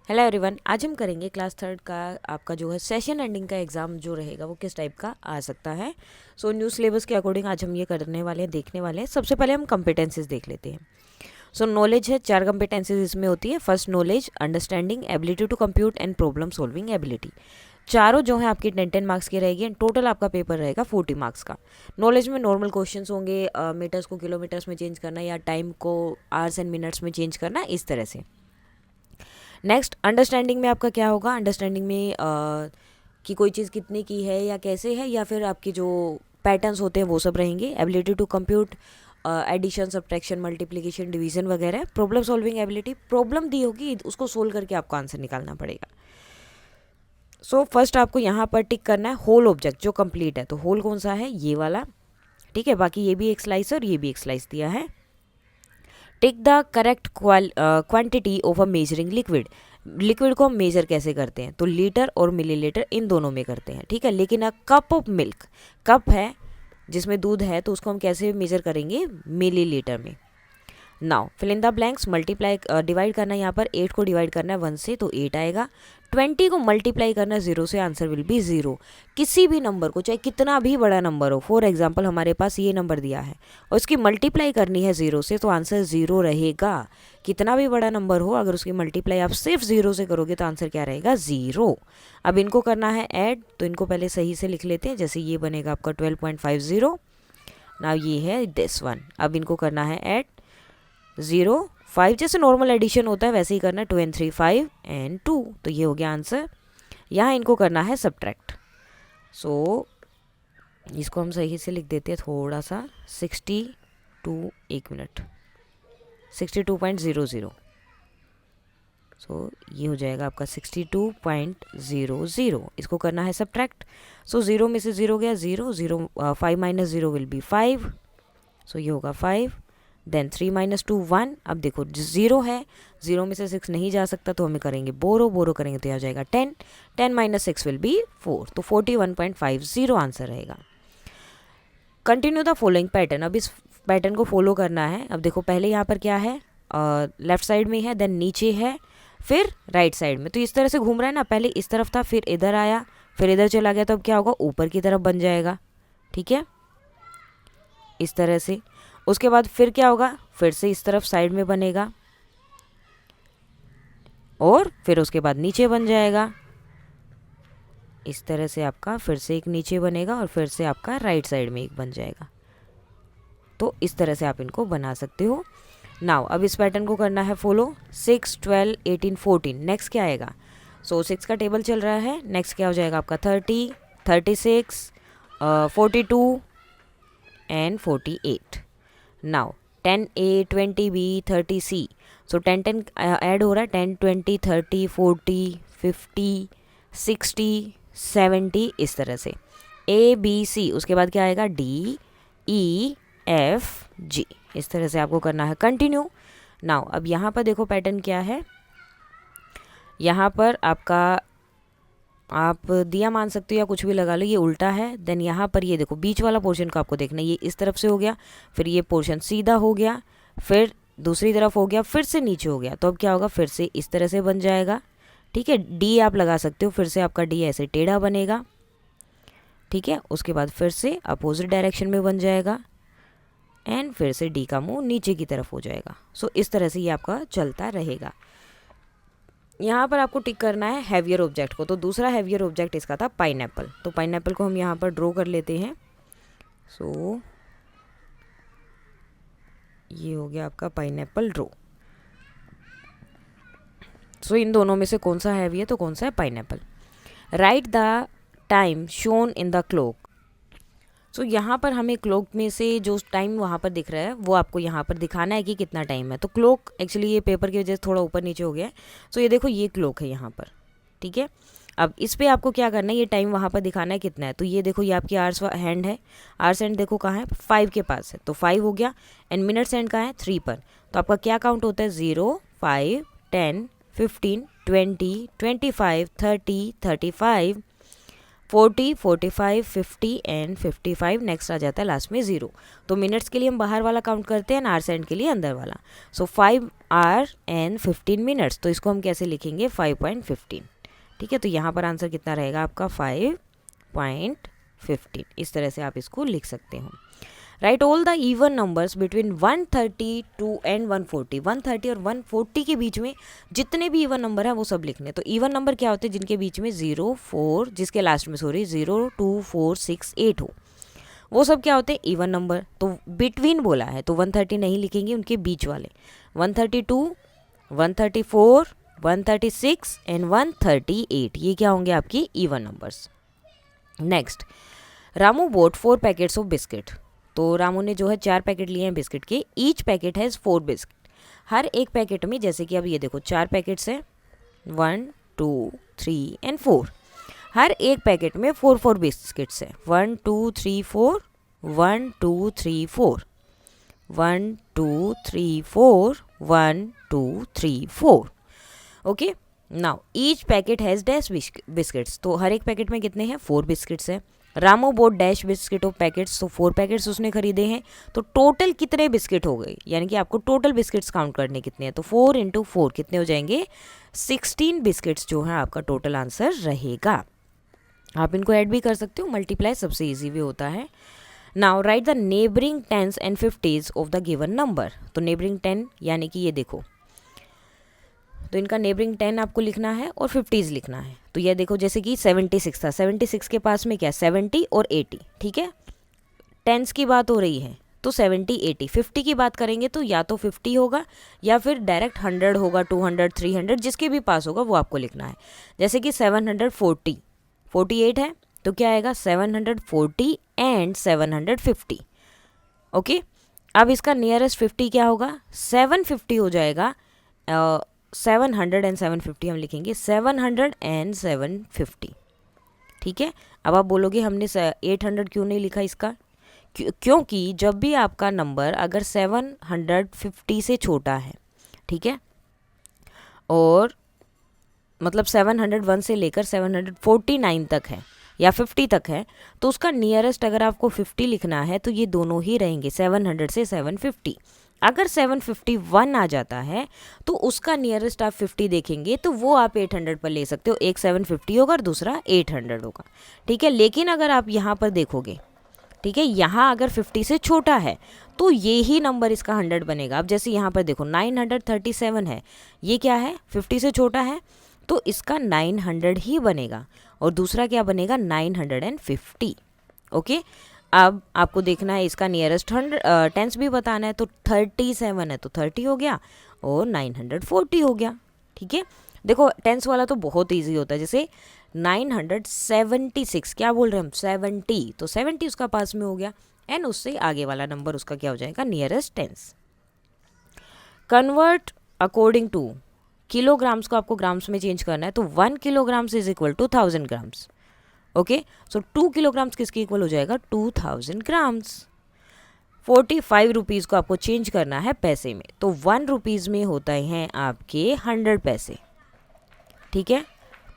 Hello everyone, आज हम करेंगे क्लास थर्ड का आपका जो है सेशन एंडिंग का एग्ज़ाम जो रहेगा वो किस टाइप का आ सकता है। सो न्यू सिलेबस के अकॉर्डिंग आज हम ये करने वाले हैं, देखने वाले हैं। सबसे पहले हम कॉम्पिटेंसीज देख लेते हैं। सो नॉलेज है, 4 कॉम्पिटेंसीज इसमें होती है। First knowledge, understanding, ability to compute and problem solving ability. चारों जो है आपकी 10-10 मार्क्स की रहेगी एंड टोटल आपका पेपर रहेगा 40 मार्क्स का। नॉलेज में नॉर्मल क्वेश्चंस होंगे, मीटर्स को किलोमीटर्स में चेंज करना या टाइम को आवर्स एंड मिनट्स में चेंज करना, इस तरह से। नेक्स्ट अंडरस्टैंडिंग में आपका क्या होगा, अंडरस्टैंडिंग में कि कोई चीज़ कितने की है या कैसे है, या फिर आपके जो पैटर्न्स होते हैं वो सब रहेंगे। Ability to compute addition, subtraction, multiplication, division वगैरह। प्रॉब्लम सॉल्विंग एबिलिटी, प्रॉब्लम दी होगी उसको सोल्व करके आपको आंसर निकालना पड़ेगा। सो फर्स्ट आपको यहाँ पर टिक करना है होल ऑब्जेक्ट जो कंप्लीट है। तो होल कौन सा है, ये वाला, ठीक है। बाकी ये भी एक स्लाइस और ये भी एक स्लाइस दिया है। Take the correct quantity of a measuring liquid. Liquid को हम मेजर कैसे करते हैं, तो लीटर और मिलीलीटर इन दोनों में करते हैं, ठीक है। लेकिन a cup of milk, cup है जिसमें दूध है तो उसको हम कैसे मेजर करेंगे, मिलीलीटर में। Now fill in the blanks, multiply divide करना है, यहाँ पर 8 को डिवाइड करना है 1 से तो 8 आएगा। 20 को मल्टीप्लाई करना है 0 से, आंसर विल बी 0। किसी भी नंबर को, चाहे कितना भी बड़ा नंबर हो, फॉर एग्जांपल हमारे पास ये नंबर दिया है और उसकी मल्टीप्लाई करनी है 0 से, तो आंसर 0 रहेगा। कितना भी बड़ा नंबर हो, अगर उसकी मल्टीप्लाई आप सिर्फ 0 से करोगे तो आंसर क्या रहेगा, 0। अब इनको करना है ऐड, तो इनको पहले सही से लिख लेते हैं। जैसे ये बनेगा आपका 12.50। नाउ ये है दिस वन। अब इनको करना है ऐड, 0 5, जैसे नॉर्मल एडिशन होता है वैसे ही करना है। 2 and 3 5 and 2, तो ये हो गया आंसर। यहाँ इनको करना है सब्ट्रैक्ट। सो इसको हम सही से लिख देते हैं थोड़ा सा, 62, एक मिनट, 62.00। सो ये हो जाएगा आपका 62.00। इसको करना है सब्ट्रैक्ट। सो 0 में से 0 गया 0, 0 5 माइनस 0 विल बी 5। सो ये होगा 5। Then 3 minus 2 1। अब देखो 0 है, 0 में से 6 नहीं जा सकता तो हमें करेंगे बोरो करेंगे तो आ जाएगा 10। 10 माइनस 6 विल बी 4, तो 41.50 आंसर रहेगा। कंटिन्यू द फॉलोइंग पैटर्न, अब इस पैटर्न को फॉलो करना है। अब देखो पहले यहाँ पर क्या है, लेफ्ट साइड में है, देन नीचे है, फिर राइट साइड में। तो इस तरह से घूम रहा है ना, पहले इस तरफ था, फिर इधर आया, फिर इधर चला गया, तो अब क्या होगा, ऊपर की तरफ बन जाएगा, ठीक है, इस तरह से। उसके बाद फिर क्या होगा, फिर से इस तरफ साइड में बनेगा और फिर उसके बाद नीचे बन जाएगा, इस तरह से आपका फिर से एक नीचे बनेगा और फिर से आपका राइट साइड में एक बन जाएगा। तो इस तरह से आप इनको बना सकते हो। नाउ अब इस पैटर्न को करना है फॉलो। 6 12 18 14, नेक्स्ट क्या आएगा, सो 6 का टेबल चल रहा है, नेक्स्ट क्या हो जाएगा आपका 30 36 42 and 48। Now 10A 20B 30C, so 10 10 add हो रहा है, 10 20 30 40 50 60 70, इस तरह से। ABC, उसके बाद क्या आएगा, DEFG, इस तरह से आपको करना है कंटिन्यू। नाउ अब यहाँ पर देखो पैटर्न क्या है, यहाँ पर आपका आप दिया मान सकते हो या कुछ भी लगा लो, ये उल्टा है। देन यहाँ पर ये देखो बीच वाला पोर्शन को आपको देखना है, ये इस तरफ से हो गया, फिर ये पोर्शन सीधा हो गया, फिर दूसरी तरफ हो गया, फिर से नीचे हो गया, तो अब क्या होगा, फिर से इस तरह से बन जाएगा, ठीक है। डी आप लगा सकते हो, फिर से आपका डी ऐसे टेढ़ा बनेगा, ठीक है। उसके बाद फिर से अपोजिट डायरेक्शन में बन जाएगा एंड फिर से डी का मुंह नीचे की तरफ हो जाएगा। सो इस तरह से ये आपका चलता रहेगा। यहाँ पर आपको टिक करना है हैवियर ऑब्जेक्ट को, तो दूसरा हैवियर ऑब्जेक्ट इसका था पाइनएप्पल, तो पाइनएप्पल को हम यहाँ पर ड्रॉ कर लेते हैं। सो ये हो गया आपका पाइनएप्पल ड्रॉ। सो इन दोनों में से कौन सा हैवी है, तो कौन सा है, pineapple. Right the time shown in the clock. So यहाँ पर हमें क्लॉक में से जो टाइम वहाँ पर दिख रहा है वो आपको यहाँ पर दिखाना है कि कितना टाइम है। तो क्लॉक एक्चुअली ये पेपर की वजह से थोड़ा ऊपर नीचे हो गया है। सो ये देखो ये क्लॉक है यहाँ पर, ठीक है। अब इस पर आपको क्या करना है, ये टाइम वहाँ पर दिखाना है कितना है। तो ये देखो ये आपकी आवर्स हैंड है, आवर्स हैंड देखो कहाँ है, 5 के पास है, तो 5 हो गया। एंड मिनट्स हैंड कहाँ है, 3 पर। तो आपका क्या काउंट होता है, 0 5 10 15 20 25 30 35 40, 45, 50 एंड 55, नेक्स्ट आ जाता है लास्ट में 0। तो मिनट्स के लिए हम बाहर वाला काउंट करते हैं, आवर्स एंड के लिए अंदर वाला। सो 5 आवर एंड 15 मिनट्स, तो इसको हम कैसे लिखेंगे 5.15। ठीक है, तो यहाँ पर आंसर कितना रहेगा आपका 5.15। इस तरह से आप इसको लिख सकते हो। Right all the even numbers between 132 and 140। 130 और 140 के बीच में जितने भी इवन नंबर हैं वो सब लिखने। तो इवन नंबर क्या होते हैं, जिनके बीच में 0, 4, जिसके लास्ट में 0, 2, 4, 6, 8 हो, वो सब क्या होते हैं इवन नंबर। तो बिटवीन बोला है तो 130 नहीं लिखेंगे, उनके बीच वाले 132, 134, 136 एंड 138, ये क्या होंगे आपकी even numbers. Next, Ramu boat 4 packets of biscuit. तो रामू ने जो है 4 पैकेट लिए हैं बिस्किट के। Each packet has 4 biscuit. हर एक पैकेट में, जैसे कि अब ये देखो 4 पैकेट्स हैं, 1, 2, 3 एंड 4। हर एक पैकेट में 4 बिस्किट्स हैं। 1, 2, 3, 4, 1, 2, 3, 4, 1, 2, 3, 4, 1, 2, 3, 4। Okay, now each packet has dash biscuits. तो हर एक पैकेट में कितने हैं 4 बिस्किट्स हैं। Ramu boat dash biscuit of packets, तो 4 पैकेट्स उसने खरीदे हैं। तो टोटल कितने बिस्किट हो गए, यानी कि आपको टोटल बिस्किट्स काउंट करने कितने हैं। तो 4 × 4 कितने हो जाएंगे 16 बिस्किट्स जो है आपका टोटल आंसर रहेगा। आप इनको ऐड भी कर सकते हो, मल्टीप्लाई सबसे ईजी भी होता है। Now write the neighbouring tens and 50s of the given number. तो नेबरिंग 10 यानी कि ये देखो, तो इनका नेबरिंग 10 आपको लिखना है और 50s लिखना है। तो ये देखो जैसे कि 76 था, 76 के पास में क्या 70 और 80। ठीक है, टेंस की बात हो रही है तो 70, 80। 50 की बात करेंगे तो या तो 50 होगा या फिर डायरेक्ट 100 होगा, 200, 300, जिसके भी पास होगा वो आपको लिखना है। जैसे कि 740, 48 है तो क्या आएगा 740 एंड 750। ओके, अब इसका नियरेस्ट 50 क्या होगा 750 हो जाएगा। 700 एंड 750 हम लिखेंगे 700 एंड 750। ठीक है, अब आप बोलोगे हमने 800 क्यों नहीं लिखा इसका, क्योंकि जब भी आपका नंबर अगर 750 से छोटा है, ठीक है, और मतलब 701 से लेकर 749 तक है या 50 तक है, तो उसका नियरेस्ट अगर आपको 50 लिखना है तो ये दोनों ही रहेंगे 700 से 750। अगर 751 आ जाता है तो उसका नियरेस्ट आप 50 देखेंगे तो वो आप 800 पर ले सकते हो। एक 750 होगा और दूसरा 800 होगा। ठीक है, लेकिन अगर आप यहाँ पर देखोगे, ठीक है, यहाँ अगर 50 से छोटा है तो ये ही नंबर इसका 100 बनेगा। अब जैसे यहाँ पर देखो 937 है, ये क्या है 50 से छोटा है तो इसका 900 ही बनेगा, और दूसरा क्या बनेगा 950। ओके, अब आपको देखना है इसका नियरेस्ट 10s भी बताना है। तो 37 है तो 30 हो गया और 940 हो गया। ठीक है, देखो 10s वाला तो बहुत इजी होता है। जैसे 976, क्या बोल रहे हैं हम 70, तो 70 उसका पास में हो गया, एंड उससे आगे वाला नंबर उसका क्या हो जाएगा nearest 10s। Convert according to kilograms को आपको ग्राम्स में चेंज करना है। तो 1 किलोग्राम्स is equal to 1000 grams. Okay, so 2 kilograms किसके इक्वल हो जाएगा 2000 ग्राम्स। 45 रुपीज़ को आपको चेंज करना है पैसे में, तो 1 रुपीज़ में होता हैं आपके 100 पैसे। ठीक है,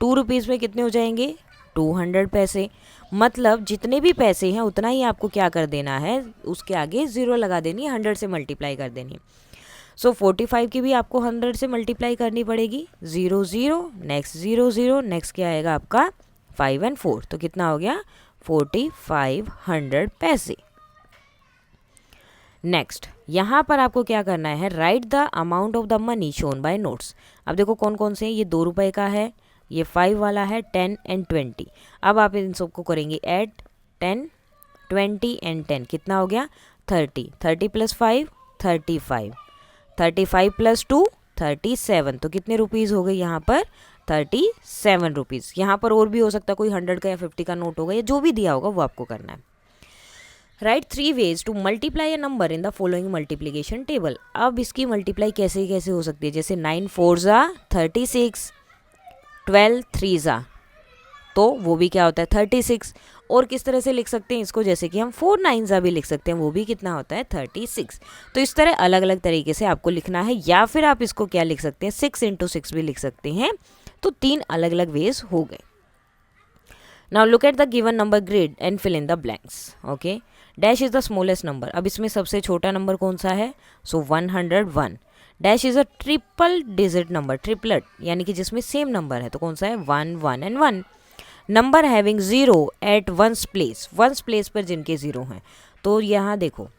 2 रुपीज़ में कितने हो जाएंगे 200 पैसे। मतलब जितने भी पैसे हैं उतना ही आपको क्या कर देना है, उसके आगे 0 लगा देनी है, 100 से मल्टीप्लाई कर देनी है। सो 45 की भी आपको 100 से मल्टीप्लाई करनी पड़ेगी। 0 0 नेक्स्ट 0 0 नेक्स्ट क्या आएगा आपका 5 और 4, तो कितना हो गया 4500 पैसे। नेक्स्ट यहाँ पर आपको क्या करना है, right the amount of the money shown by notes. अब देखो कौन कौन से हैं, ये 2 रुपये का है, ये 5 वाला है, 10 एंड 20। अब आप इन सबको करेंगे ऐड, 10, 20 एंड 10 कितना हो गया 30, 30 + 5 35, 35 + 2 37, तो कितने रुपीज़ हो गए यहाँ पर 37 रुपीज़। यहाँ पर और भी हो सकता है, कोई 100 का या 50 का नोट होगा, या जो भी दिया होगा वो आपको करना है। Right 3 ways to multiply a number in the following multiplication table. अब इसकी मल्टीप्लाई कैसे कैसे हो सकती है, जैसे 9 4 36, 12 3 तो वो भी क्या होता है 36। और किस तरह से लिख सकते हैं इसको, जैसे कि हम 4 9 भी लिख सकते हैं, वो भी कितना होता है 36। तो इस तरह अलग अलग तरीके से आपको लिखना है, या फिर आप इसको क्या लिख सकते हैं 6 × 6 भी लिख सकते हैं। तो 3 अलग अलग वेज हो गए। Now look at the given number grid and fill in the blanks. Okay, dash is the smallest number. अब इसमें सबसे छोटा नंबर कौन सा है? So 101. Dash is a triple digit number, triplet यानी कि जिसमें सेम नंबर है, तो कौन सा है? 1 1 and 1. Number having zero at ones place, ones place पर जिनके जीरो हैं, तो यहाँ देखो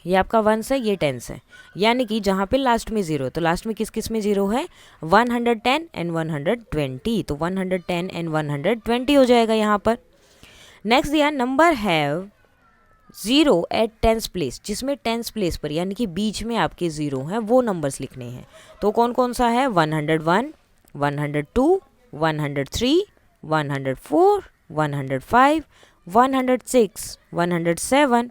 ये आपका वंस है, ये टेंस है, यानी कि जहाँ पे लास्ट में जीरो है, तो लास्ट में किस किस में जीरो है? 110 एंड 120. तो 110 एंड 120 हो जाएगा यहाँ पर. नेक्स्ट दिया number have zero at tens place, जिसमें टेंस प्लेस पर यानी कि बीच में आपके जीरो हैं वो नंबर्स लिखने हैं, तो कौन कौन सा है? 101, 102, 103, 104, 105, 106, 107,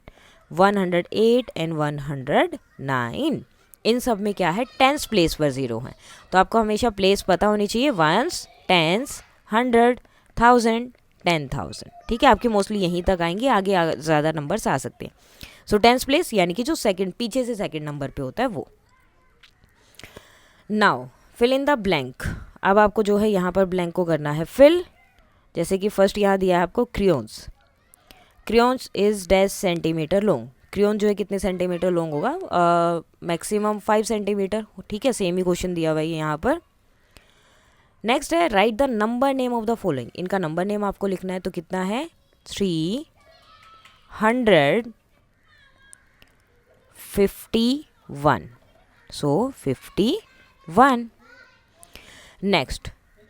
108 एंड 109. इन सब में क्या है? टेंस प्लेस पर जीरो है, तो आपको हमेशा प्लेस पता होनी चाहिए. Ones, tens, 100, 1000, 10,000. ठीक है, आपके मोस्टली यहीं तक आएंगे, आगे ज़्यादा नंबर्स आ सकते हैं. सो टेंस प्लेस यानी कि जो सेकंड पीछे से सेकंड नंबर पे होता है वो. Now fill in the blank. अब आपको जो है यहाँ पर ब्लैंक को करना है फिल. जैसे कि फर्स्ट यहाँ दिया है आपको crayons. Crayons is dash centimetre long. Crayon जो है कितने सेंटीमीटर लॉन्ग होगा? Maximum 5 centimetre. ठीक है, सेम ही क्वेश्चन दिया हुआ है यहाँ पर. नेक्स्ट है right the number name of the following. इनका नंबर नेम आपको लिखना है, तो कितना है? 351. सो 51. Next,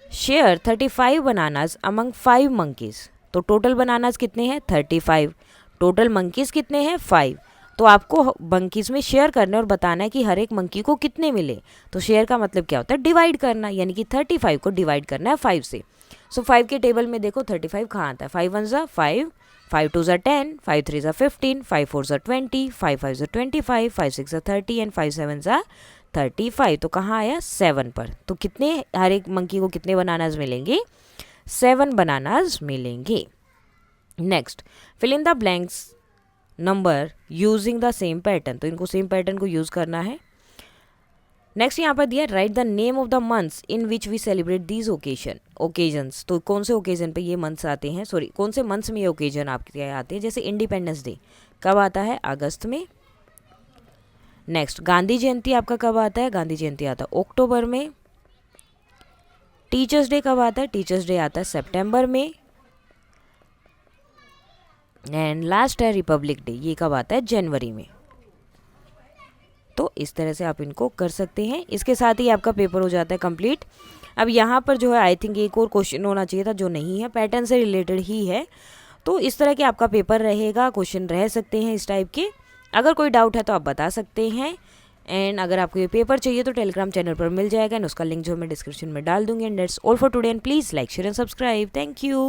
share 35 bananas among 5 monkeys. तो टोटल बनानास कितने हैं? 35. टोटल मंकीज कितने हैं? 5. तो आपको मंकीज में शेयर करना और बताना है कि हर एक मंकी को कितने मिले. तो शेयर का मतलब क्या होता है? डिवाइड करना, यानी कि 35 को डिवाइड करना है 5 से. सो 5 के टेबल में देखो 35 कहाँ आता है? 5 1 ज़ा 5, 5 2 ज़ा 10, 5 3 ज़ा 15, 5 4 ज़ा 20, 5 5 ज़ा 25, 5 6 ज़ा 30 एंड 5 7 ज़ा 35. तो कहाँ आया? 7 पर. तो कितने, हर एक मंकी को कितने बनानास मिलेंगे? 7 बनानास मिलेंगे. Next, fill in the blanks number using the same pattern. तो इनको सेम पैटर्न को यूज करना है. नेक्स्ट यहाँ पर दिया write the name of the months in which we celebrate these occasions. तो कौन से ओकेजन पे ये मंथ्स आते हैं, सॉरी कौन से मंथ्स में ये ओकेजन आपके आते हैं? जैसे इंडिपेंडेंस डे कब आता है? अगस्त में. नेक्स्ट, गांधी जयंती आपका कब आता है? गांधी जयंती आता है अक्टूबर में. टीचर्स डे कब आता है? टीचर्स डे आता है सितंबर में. एंड लास्ट है रिपब्लिक डे, ये कब आता है? जनवरी में. तो इस तरह से आप इनको कर सकते हैं. इसके साथ ही आपका पेपर हो जाता है कंप्लीट. अब यहाँ पर जो है आई थिंक एक और क्वेश्चन होना चाहिए था जो नहीं है, पैटर्न से रिलेटेड ही है. तो इस तरह के आपका पेपर रहेगा, क्वेश्चन रह सकते हैं इस टाइप के. अगर कोई डाउट है तो आप बता सकते हैं. एंड अगर आपको ये पेपर चाहिए तो टेलीग्राम चैनल पर मिल जाएगा, एंड उसका लिंक जो मैं डिस्क्रिप्शन में डाल दूंगी. And that's all for today, and please like share and subscribe. Thank you.